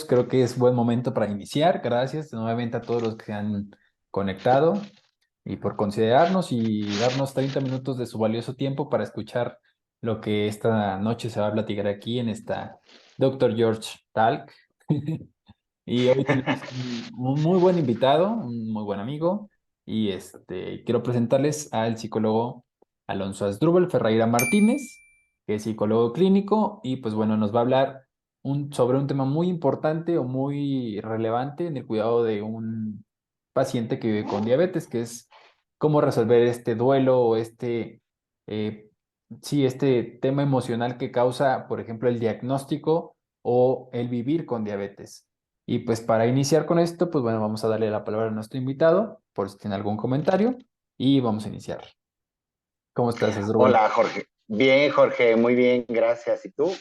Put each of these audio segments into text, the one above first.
Creo que es buen momento para iniciar. Gracias nuevamente a todos los que se han conectado y por considerarnos y darnos 30 minutos de su valioso tiempo para escuchar lo que esta noche se va a platicar aquí en esta Doctor George Talk. Y hoy tenemos un muy buen invitado, un muy buen amigo, y quiero presentarles al psicólogo Alonso Asdrúbal Ferreira Martínez, que es psicólogo clínico, y pues bueno, nos va a hablar sobre un tema muy importante o muy relevante en el cuidado de un paciente que vive con diabetes, que es cómo resolver este duelo o eh, sí, este tema emocional que causa, por ejemplo, el diagnóstico o el vivir con diabetes. Y pues para iniciar con esto, pues bueno, vamos a darle la palabra a nuestro invitado, por si tiene algún comentario, y vamos a iniciar. ¿Cómo estás, Asdrúbal? Hola, Jorge. Bien, Jorge, muy bien, gracias. ¿Y tú?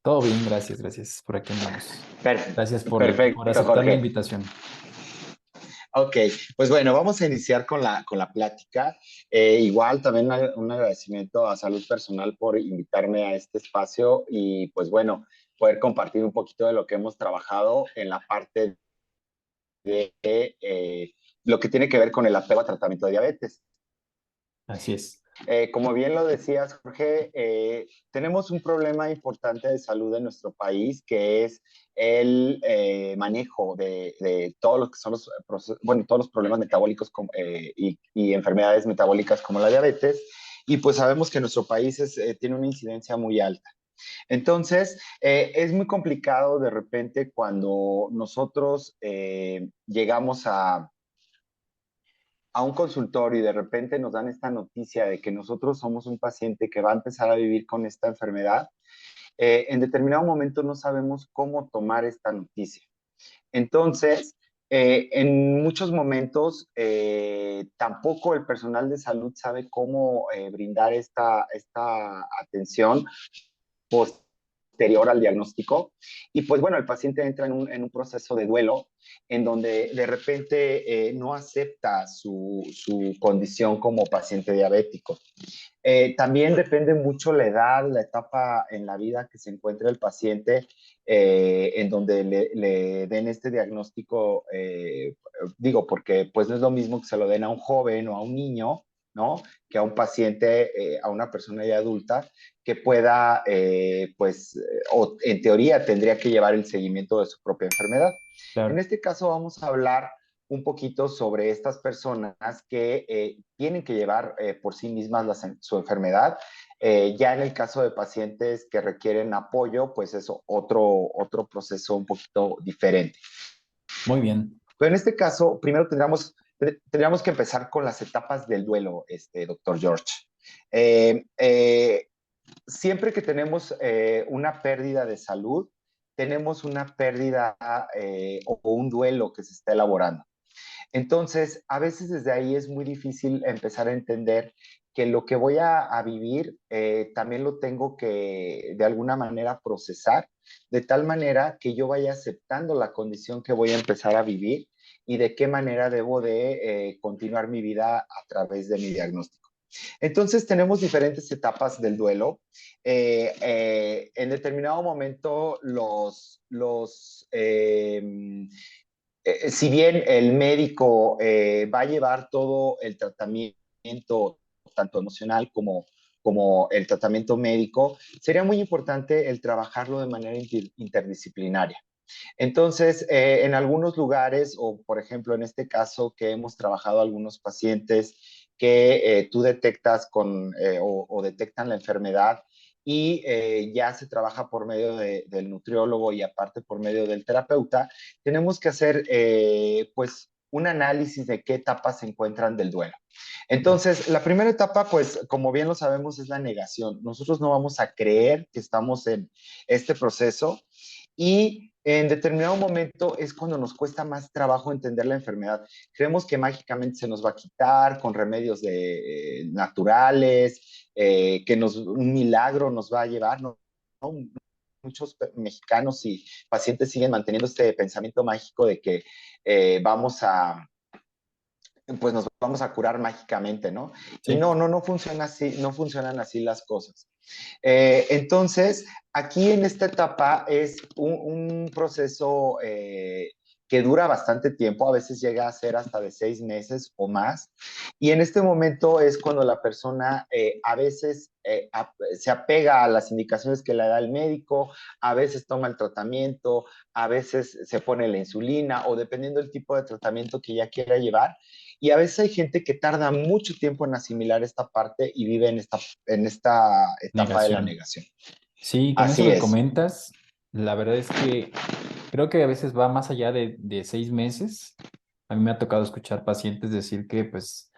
Todo bien, gracias, gracias. Por aquí andamos. Gracias por Perfecto, aceptar la Jorge. invitación. Ok, pues bueno, vamos a iniciar con la plática. Igual también un agradecimiento a Salud Personal por invitarme a este espacio y pues bueno, poder compartir un poquito de lo que hemos trabajado en la parte de lo que tiene que ver con el apego a tratamiento de diabetes. Así es. Como bien lo decías, Jorge, tenemos un problema importante de salud en nuestro país, que es el manejo de todos los que son bueno, todos los problemas metabólicos y enfermedades metabólicas como la diabetes. Y pues sabemos que nuestro país tiene una incidencia muy alta. Entonces, es muy complicado de repente cuando nosotros llegamos a un consultorio y de repente nos dan esta noticia de que nosotros somos un paciente que va a empezar a vivir con esta enfermedad, en determinado momento no sabemos cómo tomar esta noticia. Entonces, en muchos momentos tampoco el personal de salud sabe cómo brindar esta atención posterior al diagnóstico. Y pues bueno, el paciente entra en un proceso de duelo en donde de repente no acepta su condición como paciente diabético. También depende mucho la edad, la etapa en la vida que se encuentra el paciente, en donde le den este diagnóstico, digo, porque pues no es lo mismo que se lo den a un joven o a un niño, ¿no? Que a un paciente, a una persona ya adulta, que pueda, pues, o en teoría tendría que llevar el seguimiento de su propia enfermedad. En Claro. este caso vamos a hablar un poquito sobre estas personas que tienen que llevar por sí mismas su enfermedad. Ya en el caso de pacientes que requieren apoyo, pues es otro proceso un poquito diferente. Muy bien. Pero en este caso, primero tendríamos que empezar con las etapas del duelo, doctor George. Eh, eh, Siempre que tenemos una pérdida de salud, tenemos una pérdida o un duelo que se está elaborando. Entonces, a veces desde ahí es muy difícil empezar a entender que lo que voy a vivir también lo tengo que de alguna manera procesar, de tal manera que yo vaya aceptando la condición que voy a empezar a vivir y de qué manera debo de continuar mi vida a través de mi diagnóstico. Entonces, tenemos diferentes etapas del duelo. En determinado momento, si bien el médico va a llevar todo el tratamiento, tanto emocional como el tratamiento médico, sería muy importante el trabajarlo de manera interdisciplinaria. Entonces, en algunos lugares, o por ejemplo en este caso que hemos trabajado algunos pacientes que tú detectas o detectan la enfermedad y ya se trabaja por medio del nutriólogo y aparte por medio del terapeuta, tenemos que hacer pues un análisis de qué etapas se encuentran del duelo. Entonces, la primera etapa, pues como bien lo sabemos, es la negación. Nosotros no vamos a creer que estamos en este proceso y en determinado momento es cuando nos cuesta más trabajo entender la enfermedad. Creemos que mágicamente se nos va a quitar con remedios naturales, que un milagro nos va a llevar, ¿no? Muchos mexicanos y pacientes siguen manteniendo este pensamiento mágico de que vamos a, nos vamos a curar mágicamente, ¿no? Y Sí. no funciona así, no funcionan así las cosas. Entonces, aquí en esta etapa es un proceso que dura bastante tiempo, a veces llega a ser hasta de 6 meses o más, y en este momento es cuando la persona a veces se apega a las indicaciones que le da el médico, a veces toma el tratamiento, a veces se pone la insulina o dependiendo del tipo de tratamiento que ya quiera llevar. Y a veces hay gente que tarda mucho tiempo en asimilar esta parte y vive en esta etapa de la Negación. negación. Sí, con eso Así que es, comentas, la verdad es que creo que a veces va más allá de 6 meses. A mí me ha tocado escuchar pacientes decir que pues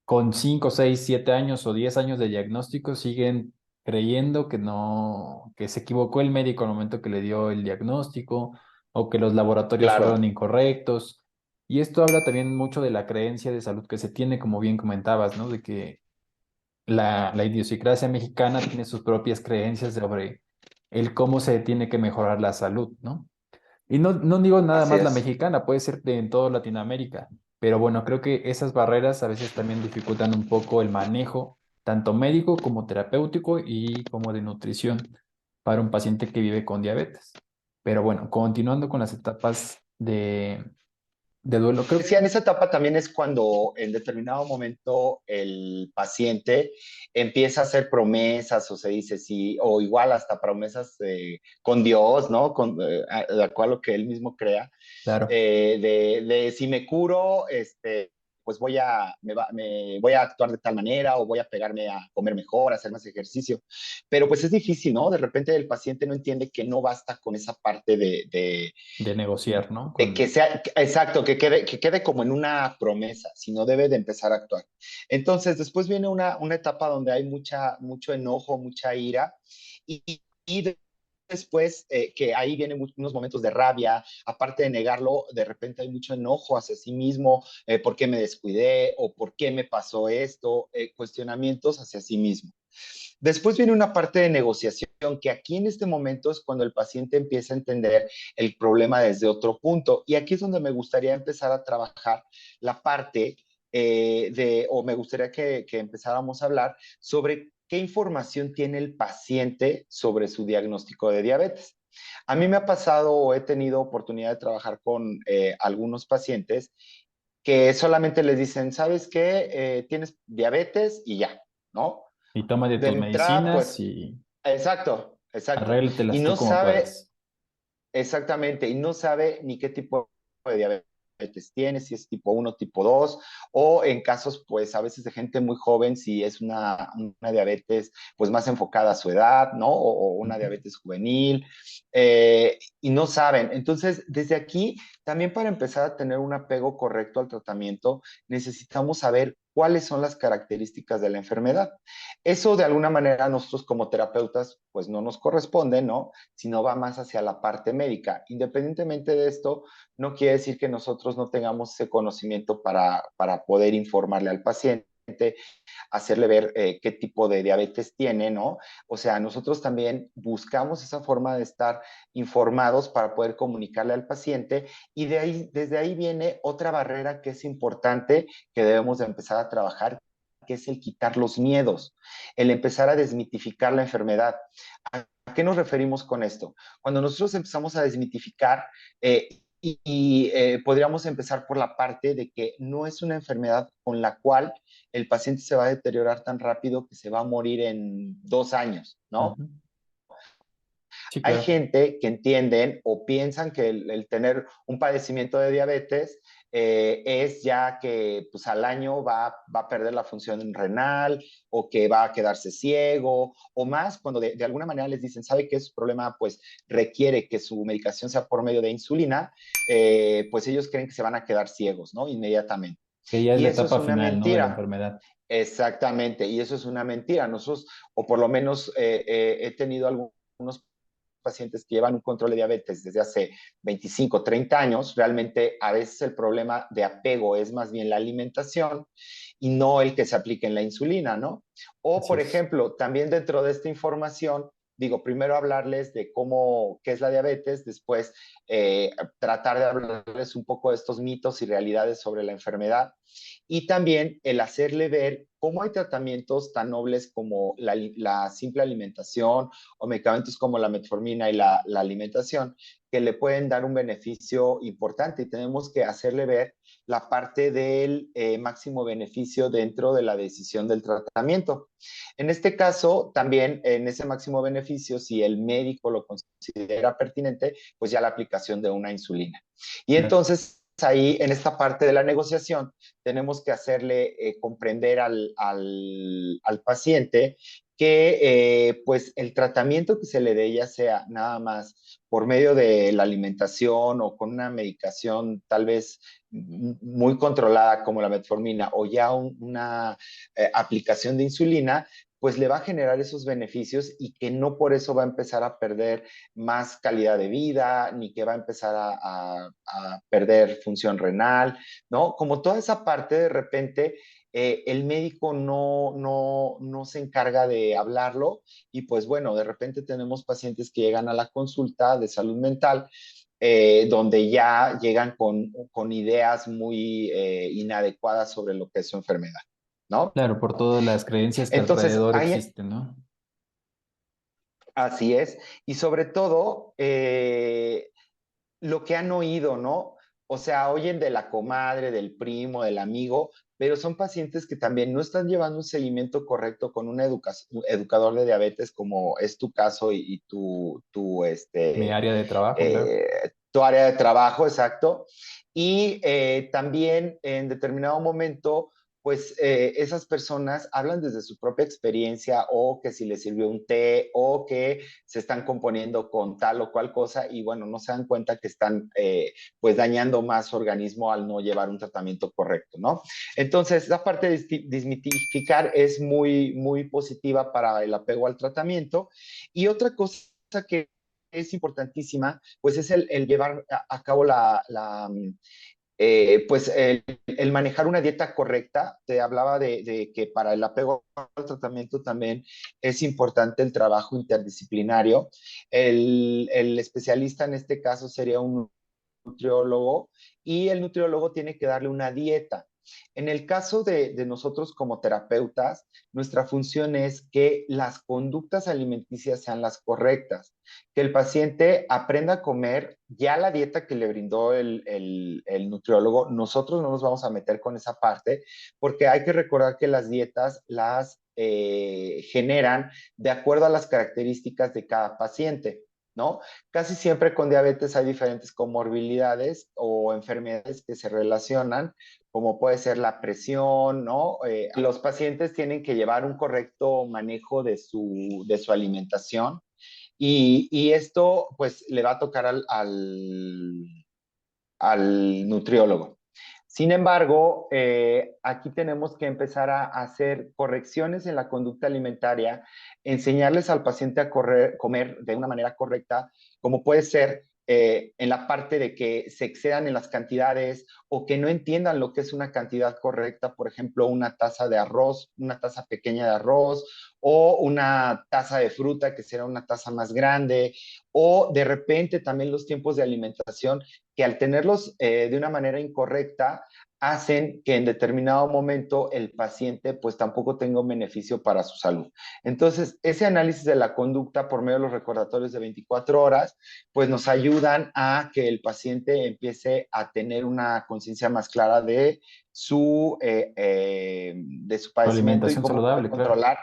con 5, 6, 7 años o 10 años de diagnóstico siguen creyendo que no, que se equivocó el médico al momento que le dio el diagnóstico o que los laboratorios fueron claro, incorrectos. Y esto habla también mucho de la creencia de salud que se tiene, como bien comentabas, ¿no? De que la idiosincrasia mexicana tiene sus propias creencias sobre el cómo se tiene que mejorar la salud, ¿no? Y no digo nada así más la es. mexicana, puede ser en toda Latinoamérica, pero bueno, creo que esas barreras a veces también dificultan un poco el manejo, tanto médico como terapéutico y como de nutrición para un paciente que vive con diabetes. Pero bueno, continuando con las etapas de duelo, creo, Decía, en esa etapa también es cuando en determinado momento el paciente empieza a hacer promesas o se dice sí, o igual hasta promesas con Dios, ¿no? De acuerdo a lo que él mismo crea, claro, de si me curo, pues me voy a actuar de tal manera o voy a pegarme a comer mejor, a hacer más ejercicio. Pero pues es difícil, ¿no? De repente el paciente no entiende que no basta con esa parte de negociar, ¿no? de que sea, exacto, que quede como en una promesa, sino debe de empezar a actuar. Entonces, después viene una etapa donde hay mucho enojo, mucha ira, y después que ahí vienen unos momentos de rabia, aparte de negarlo, de repente hay mucho enojo hacia sí mismo, por qué me descuidé o por qué me pasó esto, cuestionamientos hacia sí mismo. Después viene una parte de negociación, que aquí en este momento es cuando el paciente empieza a entender el problema desde otro punto. Y aquí es donde me gustaría empezar a trabajar la parte o me gustaría que empezáramos a hablar sobre qué información tiene el paciente sobre su diagnóstico de diabetes. A mí me ha pasado o he tenido oportunidad de trabajar con algunos pacientes que solamente les dicen, ¿sabes qué? Tienes diabetes y ya, ¿no? y toma de De tus entrada, medicinas pues, y exacto, exacto. Y arréglatelas tú no como sabe puedas. exactamente, y no sabe ni qué tipo de diabetes tiene, si es tipo uno tipo 2 o en casos, pues, a veces de gente muy joven, si es una diabetes, pues, más enfocada a su edad, ¿no? O una Ujú. diabetes juvenil, y no saben. Entonces, desde aquí, también para empezar a tener un apego correcto al tratamiento, necesitamos saber cuáles son las características de la enfermedad. Eso de alguna manera a nosotros como terapeutas pues no nos corresponde, ¿no? Sino va más hacia la parte médica. Independientemente de esto, no quiere decir que nosotros no tengamos ese conocimiento para poder informarle al paciente, hacerle ver qué tipo de diabetes tiene, ¿no? O sea, nosotros también buscamos esa forma de estar informados para poder comunicarle al paciente y desde ahí viene otra barrera que es importante que debemos de empezar a trabajar, que es el quitar los miedos, el empezar a desmitificar la enfermedad. ¿A qué nos referimos con esto? Cuando nosotros empezamos a desmitificar, podríamos empezar por la parte de que no es una enfermedad con la cual el paciente se va a deteriorar tan rápido que se va a morir en 2 años, ¿no? Ujú. Sí, Hay claro. gente que entienden o piensan que el tener un padecimiento de diabetes es ya que pues, al año va a perder la función renal o que va a quedarse ciego o más cuando de alguna manera les dicen, sabe que su problema pues requiere que su medicación sea por medio de insulina, pues ellos creen que se van a quedar ciegos, ¿no? Inmediatamente. Que ya es Y la eso es etapa una final, ¿no? De la mentira. enfermedad. Exactamente, y eso es una mentira. Nosotros, o por lo menos he tenido algunos pacientes que llevan un control de diabetes desde hace 25, 30 años, realmente a veces el problema de apego es más bien la alimentación y no el que se aplique en la insulina, ¿no? O, Así por es. ejemplo, también dentro de esta información, digo, primero hablarles de qué es la diabetes, después tratar de hablarles un poco de estos mitos y realidades sobre la enfermedad y también el hacerle ver cómo hay tratamientos tan nobles como la simple alimentación o medicamentos como la metformina y la alimentación que le pueden dar un beneficio importante y tenemos que hacerle ver la parte del máximo beneficio dentro de la decisión del tratamiento. En este caso, también en ese máximo beneficio, si el médico lo considera pertinente, pues ya la aplicación de una insulina. Y Claro. entonces ahí en esta parte de la negociación tenemos que hacerle comprender al paciente que pues el tratamiento que se le dé, ya sea nada más por medio de la alimentación o con una medicación tal vez muy controlada como la metformina o ya una aplicación de insulina, pues le va a generar esos beneficios y que no por eso va a empezar a perder más calidad de vida, ni que va a empezar a perder función renal, ¿no? Como toda esa parte de repente el médico no se encarga de hablarlo y pues bueno, de repente tenemos pacientes que llegan a la consulta de salud mental donde ya llegan con ideas muy inadecuadas sobre lo que es su enfermedad, ¿no? Claro, por todas las creencias que Entonces, alrededor hay, existen, ¿no? así es, y sobre todo lo que han oído, ¿no? O sea, oyen de la comadre, del primo, del amigo, pero son pacientes que también no están llevando un seguimiento correcto con un educador de diabetes, como es tu caso y Mi área de trabajo, claro. tu área de trabajo, exacto. Y también en determinado momento, pues esas personas hablan desde su propia experiencia o que si les sirvió un té o que se están componiendo con tal o cual cosa y bueno, no se dan cuenta que están pues dañando más su organismo al no llevar un tratamiento correcto, ¿no? Entonces, la parte de desmitificar es muy, muy positiva para el apego al tratamiento. Y otra cosa que es importantísima, pues es el llevar a cabo pues el manejar una dieta correcta. Te hablaba de que para el apego al tratamiento también es importante el trabajo interdisciplinario. El especialista en este caso sería un nutriólogo y el nutriólogo tiene que darle una dieta. En el caso de nosotros como terapeutas, nuestra función es que las conductas alimenticias sean las correctas, que el paciente aprenda a comer ya la dieta que le brindó el nutriólogo. Nosotros no nos vamos a meter con esa parte porque hay que recordar que las dietas las generan de acuerdo a las características de cada paciente. ¿No? Casi siempre con diabetes hay diferentes comorbilidades o enfermedades que se relacionan, como puede ser la presión, ¿no? Los pacientes tienen que llevar un correcto manejo de su alimentación y esto pues le va a tocar al nutriólogo. Sin embargo, aquí tenemos que empezar a hacer correcciones en la conducta alimentaria, enseñarles al paciente a comer de una manera correcta, como puede ser en la parte de que se excedan en las cantidades o que no entiendan lo que es una cantidad correcta, por ejemplo, una taza de arroz, una taza pequeña de arroz o una taza de fruta que será una taza más grande o de repente también los tiempos de alimentación que al tenerlos de una manera incorrecta hacen que en determinado momento el paciente pues tampoco tenga un beneficio para su salud. Entonces, ese análisis de la conducta por medio de los recordatorios de 24 horas pues nos ayudan a que el paciente empiece a tener una conciencia más clara de su Tu padecimiento y alimentación cómo puede saludable, claro. controlar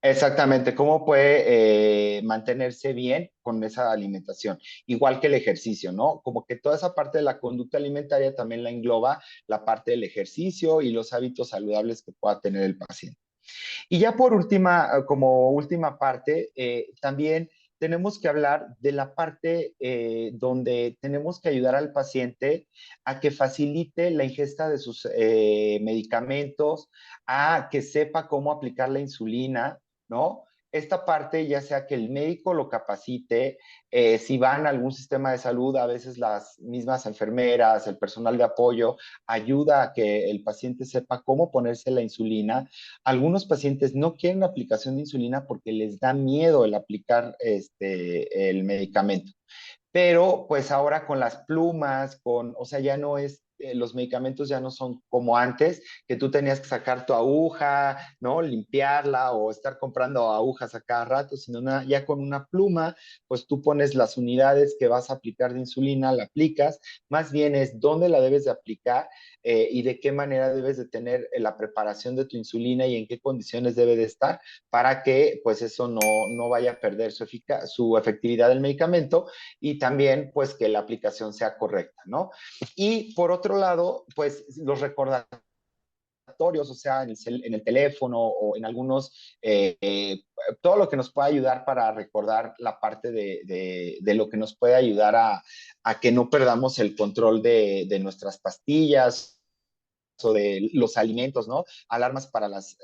exactamente, cómo puede mantenerse bien con esa alimentación. Igual que el ejercicio, ¿no? Como que toda esa parte de la conducta alimentaria también la engloba la parte del ejercicio y los hábitos saludables que pueda tener el paciente. Y ya por última, como última parte, también tenemos que hablar de la parte donde tenemos que ayudar al paciente a que facilite la ingesta de sus medicamentos, a que sepa cómo aplicar la insulina, ¿no? Esta parte, ya sea que el médico lo capacite, si van a algún sistema de salud, a veces las mismas enfermeras, el personal de apoyo, ayuda a que el paciente sepa cómo ponerse la insulina. Algunos pacientes no quieren la aplicación de insulina porque les da miedo el aplicar el medicamento. Pero pues ahora con las plumas, o sea, ya no es los medicamentos ya no son como antes, que tú tenías que sacar tu aguja, ¿no? Limpiarla o estar comprando agujas a cada rato, sino ya con una pluma, pues tú pones las unidades que vas a aplicar de insulina, la aplicas, más bien es dónde la debes de aplicar y de qué manera debes de tener la preparación de tu insulina y en qué condiciones debe de estar para que pues eso no vaya a perder su efectividad del medicamento y también pues que la aplicación sea correcta, ¿no? Y por otro lado, pues los recordatorios, o sea, en el teléfono o en algunos, todo lo que nos pueda ayudar para recordar la parte de lo que nos puede ayudar a que no perdamos el control de nuestras pastillas o de los alimentos, ¿no? Alarmas para las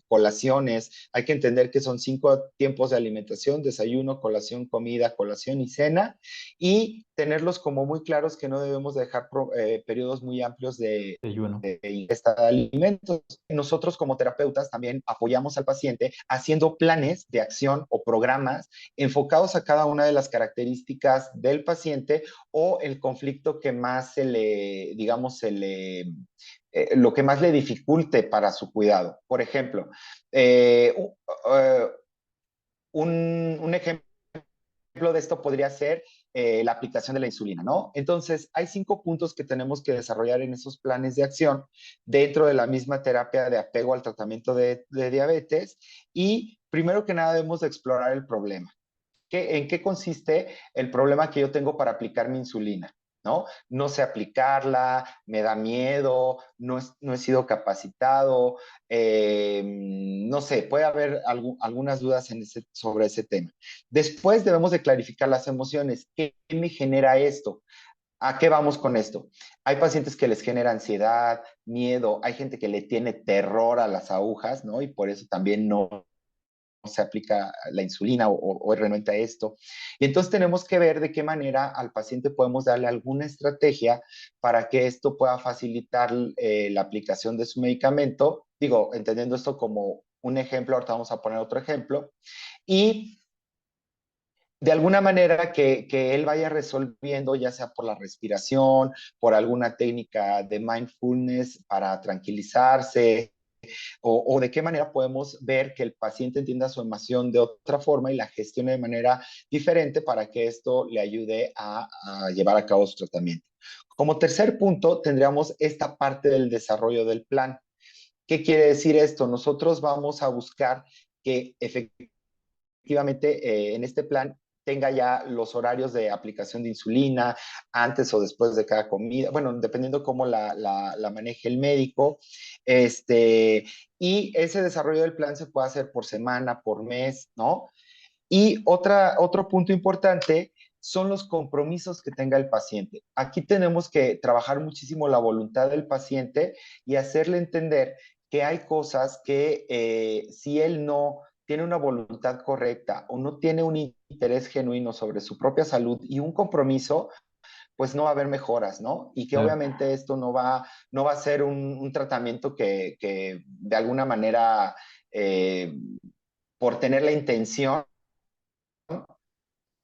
colaciones. Hay que entender que son 5 tiempos de alimentación: desayuno, colación, comida, colación y cena, y tenerlos como muy claros que no debemos dejar periodos muy amplios De ayuno. de ingesta de alimentos. Nosotros como terapeutas también apoyamos al paciente haciendo planes de acción o programas enfocados a cada una de las características del paciente o el conflicto que más digamos, lo que más le dificulte para su cuidado. Por ejemplo, un ejemplo de esto podría ser la aplicación de la insulina, ¿no? Entonces, hay 5 puntos que tenemos que desarrollar en esos planes de acción dentro de la misma terapia de apego al tratamiento de diabetes. Y primero que nada debemos de explorar el problema. ¿En qué consiste el problema que yo tengo para aplicar mi insulina? ¿No? No sé aplicarla, me da miedo, no he sido capacitado, no sé, puede haber algunas dudas sobre ese tema. Después debemos de clarificar las emociones. ¿Qué me genera esto? ¿A qué vamos con esto? Hay pacientes que les genera ansiedad, miedo, hay gente que le tiene terror a las agujas, ¿no? Y por eso también no se aplica la insulina o es renuente a esto. Y entonces tenemos que ver de qué manera al paciente podemos darle alguna estrategia para que esto pueda facilitar la aplicación de su medicamento. Digo, entendiendo esto como un ejemplo, ahorita vamos a poner otro ejemplo. Y de alguna manera que él vaya resolviendo, ya sea por la respiración, por alguna técnica de mindfulness para tranquilizarse, o de qué manera podemos ver que el paciente entienda su emoción de otra forma y la gestione de manera diferente para que esto le ayude a llevar a cabo su tratamiento. Como tercer punto, tendríamos esta parte del desarrollo del plan. ¿Qué quiere decir esto? Nosotros vamos a buscar que efectivamente en este plan tenga ya los horarios de aplicación de insulina antes o después de cada comida, bueno, dependiendo cómo la maneje el médico, y ese desarrollo del plan se puede hacer por semana, por mes, ¿no? Y otro punto importante son los compromisos que tenga el paciente. Aquí tenemos que trabajar muchísimo la voluntad del paciente y hacerle entender que hay cosas que si él no tiene una voluntad correcta o no tiene un interés genuino sobre su propia salud y un compromiso, pues no va a haber mejoras, ¿no? Y que Claro. obviamente esto no va a ser un tratamiento que de alguna manera, por tener la intención,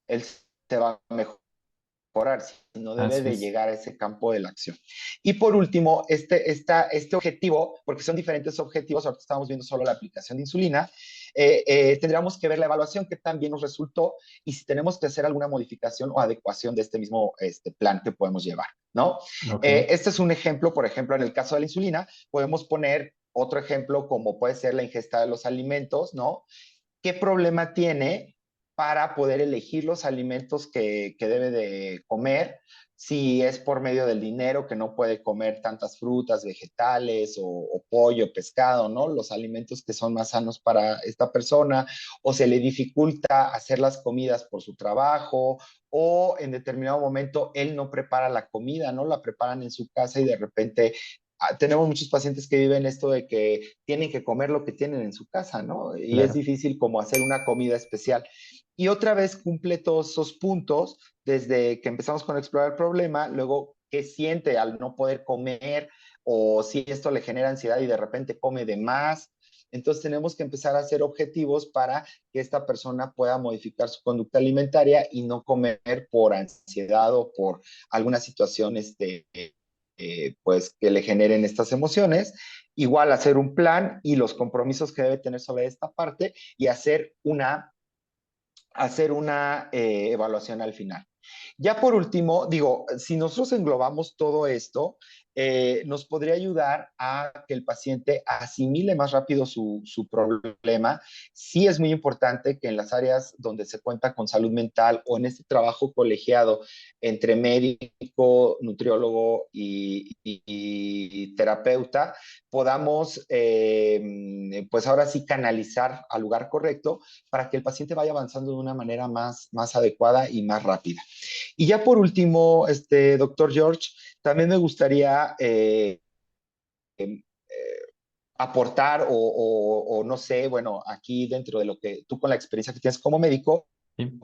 él se va a mejorar, sino debe Así de es. llegar a ese campo de la acción. Y por último, este objetivo, porque son diferentes objetivos, ahorita estamos viendo solo la aplicación de insulina, tendríamos que ver la evaluación, qué tan bien nos resultó y si tenemos que hacer alguna modificación o adecuación de este mismo plan que podemos llevar, ¿no? Ok. Este es un ejemplo, por ejemplo, en el caso de la insulina, podemos poner otro ejemplo como puede ser la ingesta de los alimentos, ¿no? ¿Qué problema tiene para poder elegir los alimentos que debe de comer? Si es por medio del dinero, que no puede comer tantas frutas, vegetales o pollo, pescado, ¿no? Los alimentos que son más sanos para esta persona, o se le dificulta hacer las comidas por su trabajo, o en determinado momento él no prepara la comida, ¿no? La preparan en su casa y de repente tenemos muchos pacientes que viven esto de que tienen que comer lo que tienen en su casa, ¿no? Y es Claro. difícil como hacer una comida especial. Y otra vez cumple todos esos puntos desde que empezamos con explorar el problema, luego qué siente al no poder comer o si esto le genera ansiedad y de repente come de más. Entonces tenemos que empezar a hacer objetivos para que esta persona pueda modificar su conducta alimentaria y no comer por ansiedad o por alguna situación pues que le generen estas emociones, igual hacer un plan y los compromisos que debe tener sobre esta parte y hacer una evaluación al final. Ya por último, digo, si nosotros englobamos todo esto, nos podría ayudar a que el paciente asimile más rápido su problema. Sí es muy importante que en las áreas donde se cuenta con salud mental o en este trabajo colegiado entre médico, nutriólogo y terapeuta, podamos, pues ahora sí, canalizar al lugar correcto para que el paciente vaya avanzando de una manera más adecuada y más rápida. Y ya por último, doctor George, también me gustaría aportar o no sé, bueno, aquí dentro de lo que tú con la experiencia que tienes como médico, Sí,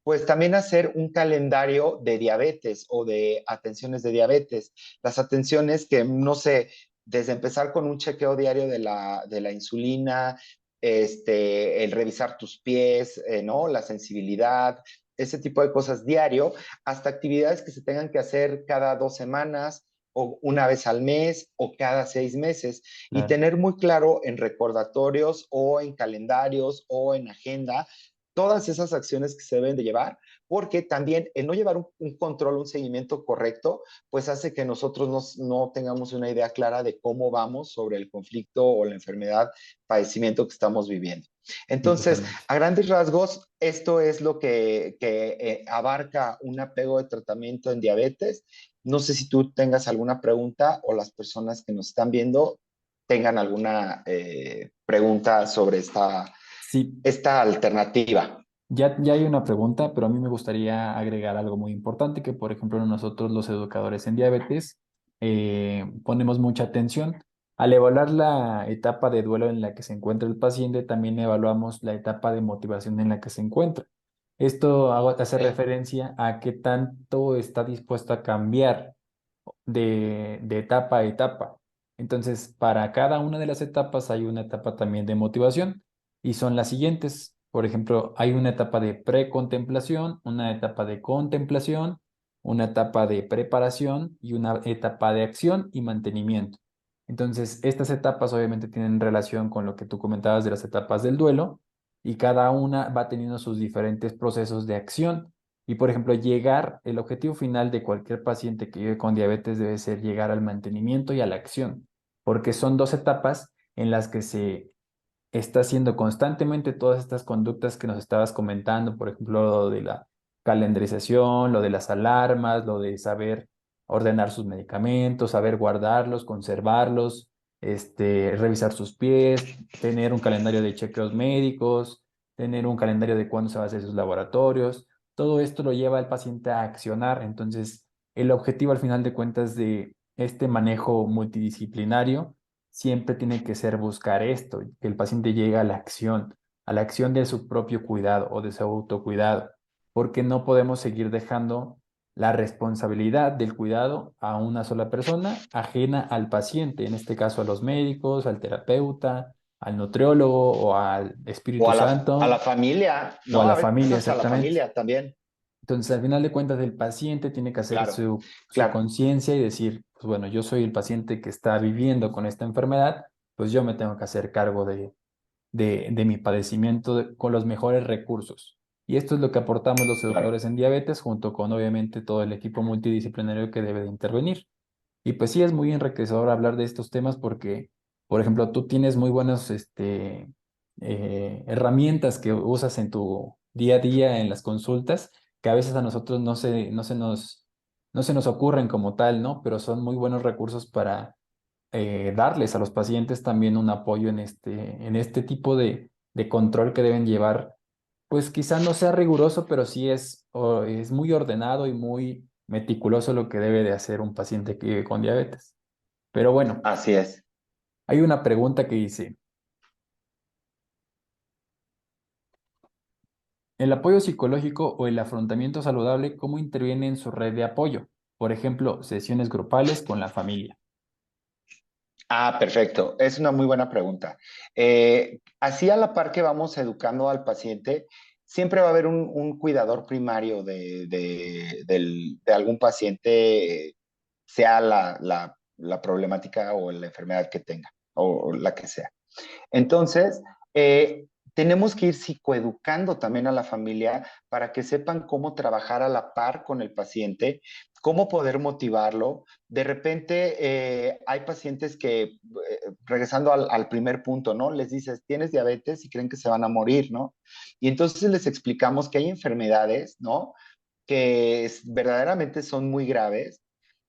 pues también hacer un calendario de diabetes o de atenciones de diabetes. Las atenciones que, no sé, desde empezar con un chequeo diario de la insulina, el revisar tus pies, ¿no? La sensibilidad, ese tipo de cosas diario, hasta actividades que se tengan que hacer cada 2 semanas o una vez al mes o cada 6 meses y claro. tener muy claro en recordatorios o en calendarios o en agenda todas esas acciones que se deben de llevar, porque también el no llevar un control, un seguimiento correcto, pues hace que nosotros no tengamos una idea clara de cómo vamos sobre el conflicto o la enfermedad, padecimiento que estamos viviendo. Sí, Entonces, totalmente. a grandes rasgos, esto es lo que abarca un apego de tratamiento en diabetes. No sé si tú tengas alguna pregunta o las personas que nos están viendo tengan alguna pregunta sobre Sí, esta alternativa. ya hay una pregunta, pero a mí me gustaría agregar algo muy importante, que por ejemplo nosotros los educadores en diabetes ponemos mucha atención. Al evaluar la etapa de duelo en la que se encuentra el paciente, también evaluamos la etapa de motivación en la que se encuentra. Hace Okay. referencia a qué tanto está dispuesto a cambiar de etapa a etapa. Entonces, para cada una de las etapas hay una etapa también de motivación y son las siguientes. Por ejemplo, hay una etapa de precontemplación, una etapa de contemplación, una etapa de preparación y una etapa de acción y mantenimiento. Entonces, estas etapas obviamente tienen relación con lo que tú comentabas de las etapas del duelo y cada una va teniendo sus diferentes procesos de acción. Y por ejemplo, el objetivo final de cualquier paciente que vive con diabetes debe ser llegar al mantenimiento y a la acción, porque son dos etapas en las que se está haciendo constantemente todas estas conductas que nos estabas comentando, por ejemplo, lo de la calendarización, lo de las alarmas, lo de saber ordenar sus medicamentos, saber guardarlos, conservarlos, revisar sus pies, tener un calendario de chequeos médicos, tener un calendario de cuándo se va a hacer sus laboratorios. Todo esto lo lleva al paciente a accionar. Entonces, el objetivo al final de cuentas de este manejo multidisciplinario siempre tiene que ser buscar esto, que el paciente llegue a la acción de su propio cuidado o de su autocuidado, porque no podemos seguir dejando la responsabilidad del cuidado a una sola persona ajena al paciente, en este caso a los médicos, al terapeuta, al nutriólogo o al O Espíritu a la Santo familia, o a ¿no? la A veces familia hasta la exactamente. familia también. Entonces, al final de cuentas, el paciente tiene que hacer Claro, su claro. conciencia y decir, pues bueno, yo soy el paciente que está viviendo con esta enfermedad, pues yo me tengo que hacer cargo de mi padecimiento con los mejores recursos. Y esto es lo que aportamos los Claro. educadores en diabetes, junto con obviamente todo el equipo multidisciplinario que debe de intervenir. Y pues sí, es muy enriquecedor hablar de estos temas porque, por ejemplo, tú tienes muy buenas herramientas que usas en tu día a día en las consultas, que a veces a nosotros no se nos ocurren como tal, ¿no? Pero son muy buenos recursos para darles a los pacientes también un apoyo en este tipo de control que deben llevar. Pues quizá no sea riguroso, pero sí es muy ordenado y muy meticuloso lo que debe de hacer un paciente que vive con diabetes. Pero bueno, Así es. hay una pregunta que dice, ¿el apoyo psicológico o el afrontamiento saludable, cómo interviene en su red de apoyo? Por ejemplo, sesiones grupales con la familia. Ah, perfecto. Es una muy buena pregunta. Así a la par que vamos educando al paciente, siempre va a haber un cuidador primario de algún paciente sea la problemática o la enfermedad que tenga, o la que sea. Entonces, tenemos que ir psicoeducando también a la familia para que sepan cómo trabajar a la par con el paciente, cómo poder motivarlo. De repente, hay pacientes que, regresando al primer punto, ¿no? Les dices, tienes diabetes y creen que se van a morir, ¿no? Y entonces les explicamos que hay enfermedades, ¿no? Que verdaderamente son muy graves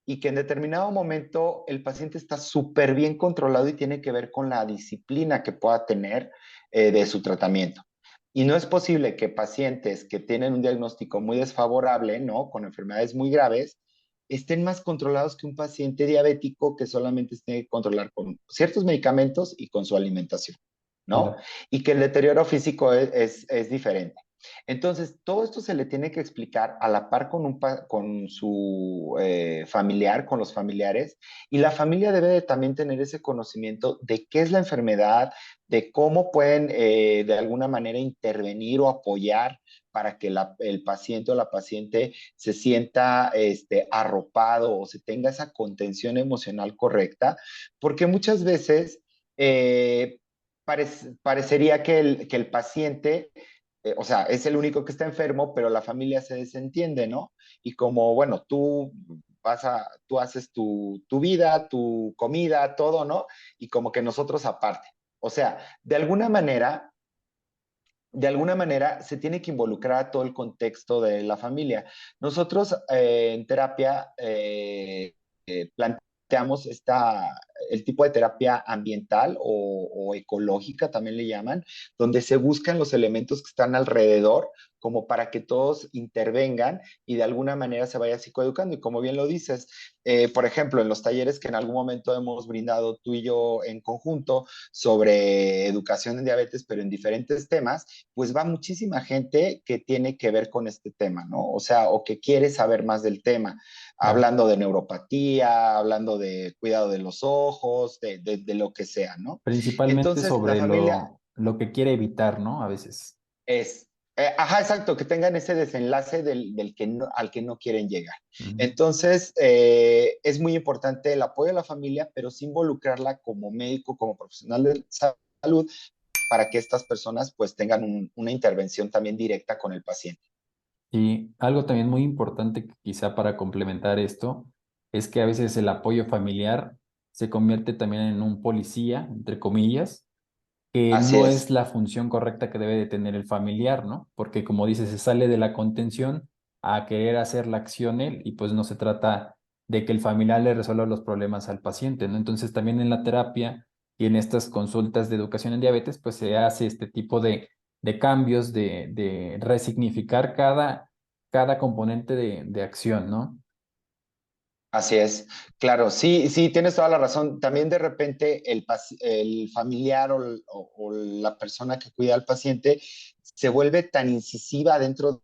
y que en determinado momento el paciente está súper bien controlado y tiene que ver con la disciplina que pueda tener de su tratamiento. Y no es posible que pacientes que tienen un diagnóstico muy desfavorable, ¿no? Con enfermedades muy graves, estén más controlados que un paciente diabético que solamente se tiene que controlar con ciertos medicamentos y con su alimentación, ¿no? Claro. Y que el deterioro físico es diferente. Entonces, todo esto se le tiene que explicar a la par con su familiar, con los familiares, y la familia debe de también tener ese conocimiento de qué es la enfermedad, de cómo pueden de alguna manera intervenir o apoyar para que el paciente o la paciente se sienta arropado o se tenga esa contención emocional correcta, porque muchas veces eh, parecería que el paciente o sea, es el único que está enfermo, pero la familia se desentiende, ¿no? Y como, bueno, tú haces tu vida, tu comida, todo, ¿no? Y como que nosotros aparte. O sea, de alguna manera se tiene que involucrar a todo el contexto de la familia. Nosotros en terapia planteamos el tipo de terapia ambiental o ecológica, también le llaman, donde se buscan los elementos que están alrededor como para que todos intervengan y de alguna manera se vaya psicoeducando. Y como bien lo dices, por ejemplo, en los talleres que en algún momento hemos brindado tú y yo en conjunto sobre educación en diabetes, pero en diferentes temas, pues va muchísima gente que tiene que ver con este tema, ¿no? O sea, o que quiere saber más del tema, Claro. hablando de neuropatía, hablando de cuidado de los ojos, de lo que sea, ¿no? Principalmente Entonces, la sobre familia lo que quiere evitar, ¿no? A veces. es, ajá, exacto, que tengan ese desenlace del que al que no quieren llegar. Ujú. Entonces, es muy importante el apoyo a la familia, pero sí involucrarla como médico, como profesional de salud, para que estas personas pues tengan una intervención también directa con el paciente. Y algo también muy importante que quizá para complementar esto es que a veces el apoyo familiar se convierte también en un policía, entre comillas, que Así no es es, la función correcta que debe de tener el familiar, ¿no? Porque como dices, se sale de la contención a querer hacer la acción él y pues no se trata de que el familiar le resuelva los problemas al paciente, ¿no? Entonces también en la terapia y en estas consultas de educación en diabetes, pues se hace este tipo de cambios, de resignificar cada componente de acción, ¿no? así es. Claro, sí, sí, tienes toda la razón. También de repente el familiar o la persona que cuida al paciente se vuelve tan incisiva dentro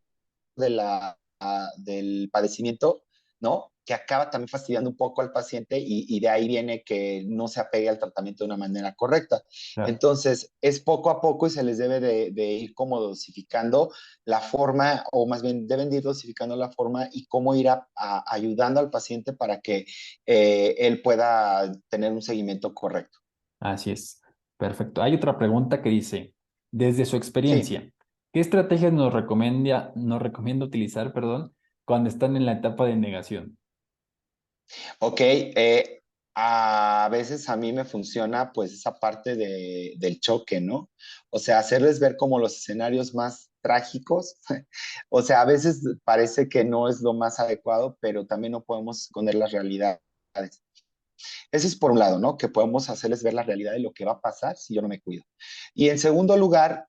del padecimiento, ¿no? Que acaba también fastidiando un poco al paciente y de ahí viene que no se apegue al tratamiento de una manera correcta. Claro. Entonces, es poco a poco y se les debe de ir como dosificando la forma, o más bien deben de ir dosificando la forma y cómo ir ayudando al paciente para que él pueda tener un seguimiento correcto. Así es. Perfecto. Hay otra pregunta que dice, desde su Sí, experiencia, ¿qué estrategias nos recomienda utilizar, perdón, cuando están en la etapa de negación? ok, a veces a mí me funciona pues esa parte del choque, ¿no? O sea, hacerles ver como los escenarios más trágicos. O sea, a veces parece que no es lo más adecuado, pero también no podemos esconder las realidades. Eso es por un lado, ¿no? Que podemos hacerles ver la realidad de lo que va a pasar si yo no me cuido. Y en segundo lugar,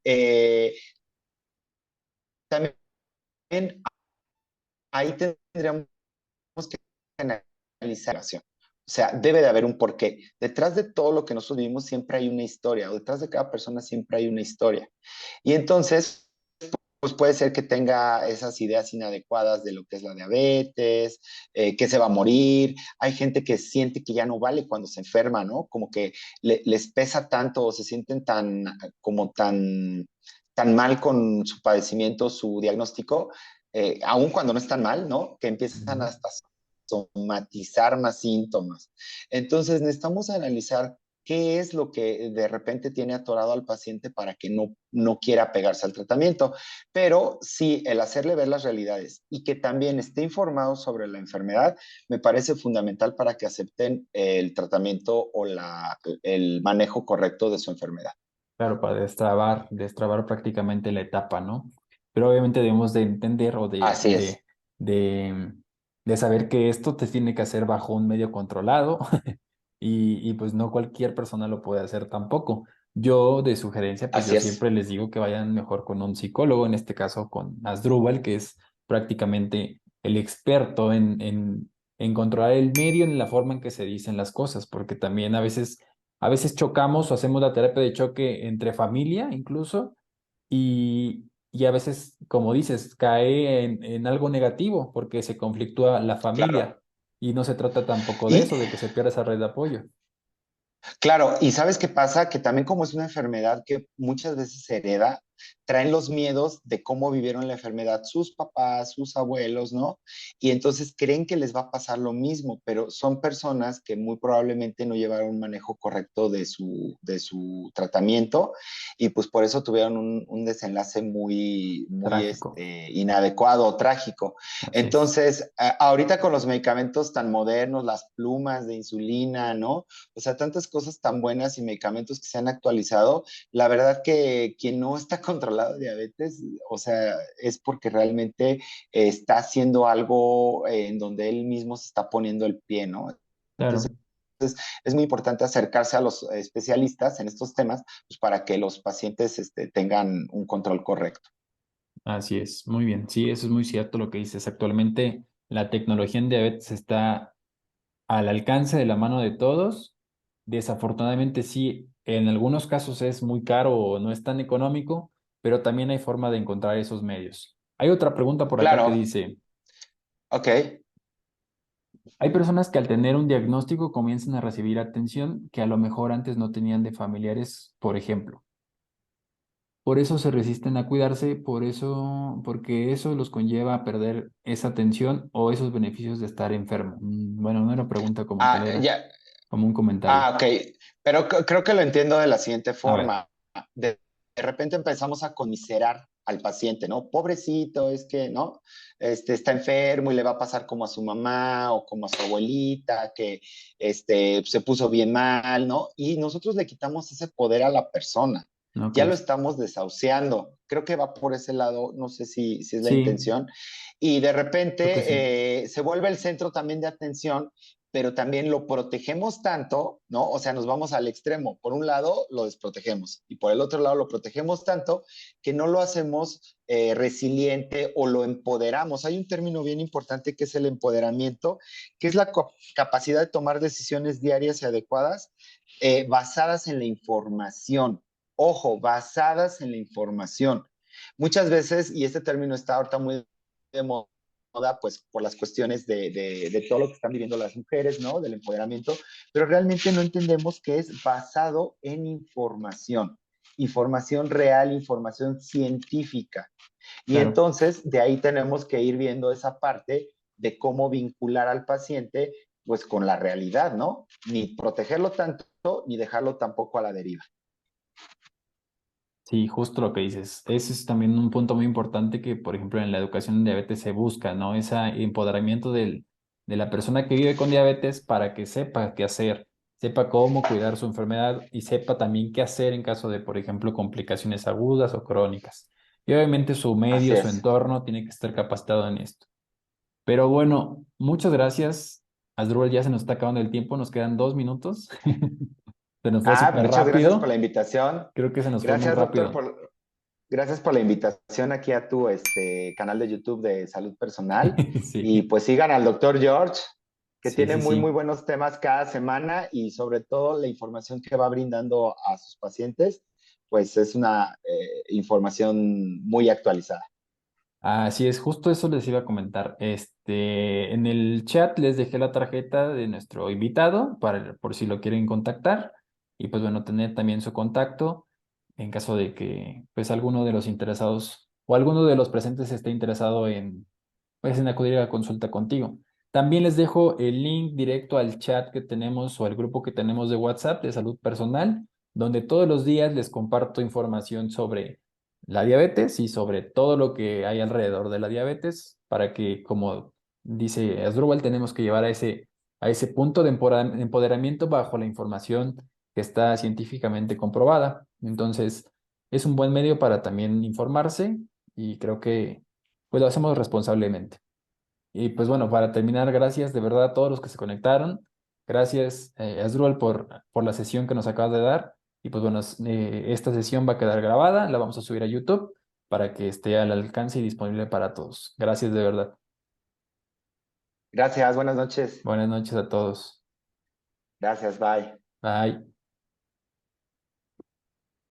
también ahí tendríamos que analizar la situación. O sea, debe de haber un porqué. Detrás de todo lo que nosotros vivimos siempre hay una historia, o detrás de cada persona siempre hay una historia. Y entonces, pues puede ser que tenga esas ideas inadecuadas de lo que es la diabetes, que se va a morir. Hay gente que siente que ya no vale cuando se enferma, ¿no? Como que les pesa tanto o se sienten como tan mal con su padecimiento, su diagnóstico, aun cuando no están mal, ¿no? Que empiezan Ujú. hasta somatizar más síntomas. Entonces, necesitamos analizar qué es lo que de repente tiene atorado al paciente para que no quiera pegarse al tratamiento. Pero sí, el hacerle ver las realidades y que también esté informado sobre la enfermedad me parece fundamental para que acepten el tratamiento o el manejo correcto de su enfermedad. Claro, para destrabar prácticamente la etapa, ¿no? Pero obviamente debemos de entender o Así es, de, de saber que esto te tiene que hacer bajo un medio controlado y pues no cualquier persona lo puede hacer tampoco. Yo de sugerencia, pues yo así es, siempre les digo que vayan mejor con un psicólogo, en este caso con Asdrúbal, que es prácticamente el experto en controlar el medio en la forma en que se dicen las cosas, porque también a veces chocamos o hacemos la terapia de choque entre familia incluso y a veces, como dices, cae en algo negativo porque se conflictúa la claro. familia y no se trata tampoco de Y eso, de que se pierda esa red de apoyo. claro, y ¿sabes qué pasa? Que también como es una enfermedad que muchas veces se hereda, traen los miedos de cómo vivieron la enfermedad sus papás, sus abuelos, ¿no? Y entonces creen que les va a pasar lo mismo, pero son personas que muy probablemente no llevaron un manejo correcto de su tratamiento y pues por eso tuvieron un desenlace muy Trágico, inadecuado o trágico. así es. Entonces, ahorita con los medicamentos tan modernos, las plumas de insulina, ¿no? O sea, tantas cosas tan buenas y medicamentos que se han actualizado. La verdad que quien no está controlado de diabetes, o sea, es porque realmente está haciendo algo en donde él mismo se está poniendo el pie, ¿no? Claro, Es muy importante acercarse a los especialistas en estos temas pues, para que los pacientes tengan un control correcto. así es. Muy bien. Sí, eso es muy cierto lo que dices. Actualmente la tecnología en diabetes está al alcance de la mano de todos. Desafortunadamente sí, en algunos casos es muy caro o no es tan económico, pero también hay forma de encontrar esos medios. Hay otra pregunta por acá que Claro, dice, ok. hay personas que al tener un diagnóstico comienzan a recibir atención que a lo mejor antes no tenían de familiares, por ejemplo. Por eso se resisten a cuidarse, por eso, porque eso los conlleva a perder esa atención o esos beneficios de estar enfermo. Bueno, no era pregunta como tal, era Ya, como un comentario. ok. Pero creo que lo entiendo de la siguiente A ver, forma. De repente empezamos a conmiserar al paciente, ¿no? Pobrecito, es que, ¿no? Está enfermo y le va a pasar como a su mamá o como a su abuelita, que se puso bien mal, ¿no? Y nosotros le quitamos ese poder a la persona. ok. Ya lo estamos desahuciando. Creo que va por ese lado, no sé si es la Sí, intención. Y de creo que sí. repente se vuelve el centro también de atención, pero también lo protegemos tanto, ¿no? O sea, nos vamos al extremo. Por un lado lo desprotegemos y por el otro lado lo protegemos tanto que no lo hacemos resiliente o lo empoderamos. Hay un término bien importante que es el empoderamiento, que es la capacidad de tomar decisiones diarias y adecuadas basadas en la información. Ojo, basadas en la información. Muchas veces, y este término está ahorita muy de moda, pues por las cuestiones de todo lo que están viviendo las mujeres, ¿no? Del empoderamiento, pero realmente no entendemos que es basado en información real, información científica. Y Claro. entonces de ahí tenemos que ir viendo esa parte de cómo vincular al paciente pues con la realidad, ¿no? Ni protegerlo tanto, ni dejarlo tampoco a la deriva. Sí, justo lo que dices. Ese es también un punto muy importante que, por ejemplo, en la educación en diabetes se busca, ¿no? Ese empoderamiento de la persona que vive con diabetes para que sepa qué hacer, sepa cómo cuidar su enfermedad y sepa también qué hacer en caso de, por ejemplo, complicaciones agudas o crónicas. Y obviamente su Así medio, su es. entorno tiene que estar capacitado en esto. Pero bueno, muchas gracias. Asdrúbal, ya se nos está acabando el tiempo, nos quedan 2 minutos. Se nos fue súper Muchas gracias por la rápido. invitación. Creo que se nos fue muy Gracias, doctor, rápido. gracias por la invitación aquí a tu canal de YouTube de salud personal. Y Sí, pues sigan al doctor George, que sí, tiene sí, muy, muy sí. buenos temas cada semana y sobre todo la información que va brindando a sus pacientes, pues es una información muy actualizada. Así es, justo eso les iba a comentar. En el chat les dejé la tarjeta de nuestro invitado para por si lo quieren contactar y pues bueno, tener también su contacto en caso de que pues alguno de los interesados o alguno de los presentes esté interesado en pues en acudir a la consulta contigo. También les dejo el link directo al chat que tenemos o al grupo que tenemos de WhatsApp de salud personal, donde todos los días les comparto información sobre la diabetes y sobre todo lo que hay alrededor de la diabetes, para que, como dice Asdrúbal, tenemos que llevar a ese punto de empoderamiento bajo la información que está científicamente comprobada. Entonces, es un buen medio para también informarse y creo que pues lo hacemos responsablemente. Y pues bueno, para terminar, gracias de verdad a todos los que se conectaron. Gracias, Asdrúbal, por la sesión que nos acabas de dar. Y pues bueno, esta sesión va a quedar grabada, la vamos a subir a YouTube para que esté al alcance y disponible para todos. Gracias de verdad. Gracias, buenas noches. Buenas noches a todos. Gracias, bye. Bye.